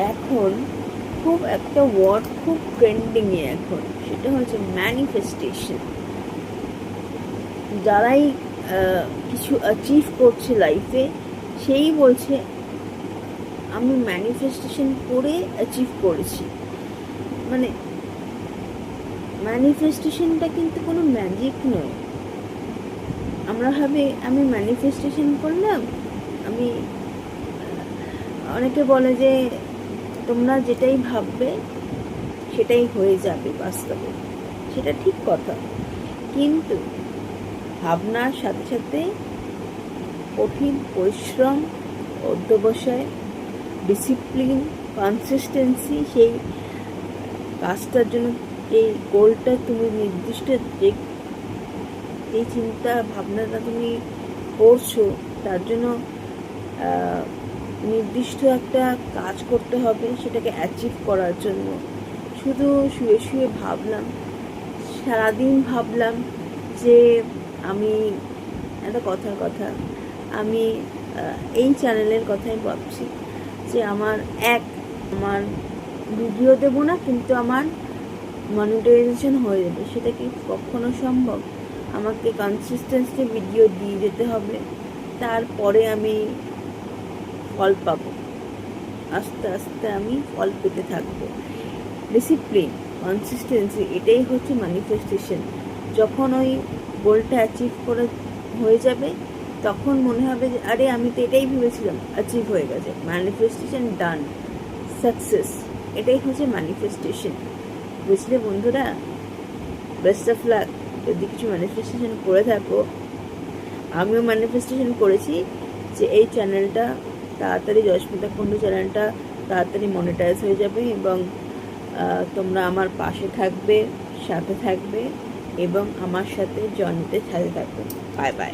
এখন খুব একটা ওয়ার্ড খুব ট্রেন্ডিংয়ে এখন, সেটা হচ্ছে ম্যানিফেস্টেশন। যারাই কিছু অ্যাচিভ করছে লাইফে, সেই বলছে আমি ম্যানিফেস্টেশন করে অ্যাচিভ করেছি। মানে ম্যানিফেস্টেশনটা কিন্তু কোনো ম্যাজিক নয়। আমরা ভাবি আমি ম্যানিফেস্টেশন করলাম, আমি অনেকে বলে যে তোমরা যেটাই ভাববে সেটাই হয়ে যাবে বাস্তবে। সেটা ঠিক কথা, কিন্তু ভাবনার সাথে সাথে কঠিন পরিশ্রম, অধ্যবসায়, ডিসিপ্লিন, কনসিস্টেন্সি, সেই কাজটার জন্য এই গোলটা তুমি নির্দিষ্ট যে এই চিন্তা ভাবনাটা তুমি করছো, তার জন্য নির্দিষ্ট একটা কাজ করতে হবে সেটাকে অ্যাচিভ করার জন্য। শুধু শুয়ে শুয়ে ভাবলাম, সারাদিন ভাবলাম যে আমি একটা কথার কথা, আমি এই চ্যানেলের কথাই ভাবছি যে আমার ভিডিও দেবো না, কিন্তু আমার মনিটাইজেশন হয়ে যাবে। সেটা কি কখনো সম্ভব? আমাকে কনসিস্টেন্সলি ভিডিও দিয়ে যেতে হবে, তারপরে আমি ফল পাবো। আস্তে আস্তে আমি ফল পেতে থাকবো। ডিসিপ্লিন, কনসিস্টেন্সি, এটাই হচ্ছে ম্যানিফেস্টেশন। যখন ওই গোলটা অ্যাচিভ করে হয়ে যাবে, তখন মনে হবে যে আরে আমি তো এটাই ভেবেছিলাম, অ্যাচিভ হয়ে গেছে, ম্যানিফেস্টেশন ডান, সাকসেস। এটাই হচ্ছে ম্যানিফেস্টেশন। বুঝলে বন্ধুরা? Best of luck. যদি কিছু ম্যানিফেস্টেশন করে থাকো, আমিও ম্যানিফেস্টেশন করেছি যে এই চ্যানেলটা তাড়াতাড়ি, জয়স্মিতা কুণ্ডু চ্যানেলটা তাড়াতাড়ি মনিটাইজ হয়ে যাবে, এবং তোমরা আমার পাশে থাকবে, সাথে থাকবে, এবং আমার সাথে জার্নিতে সাথে থাকবে। Bye bye.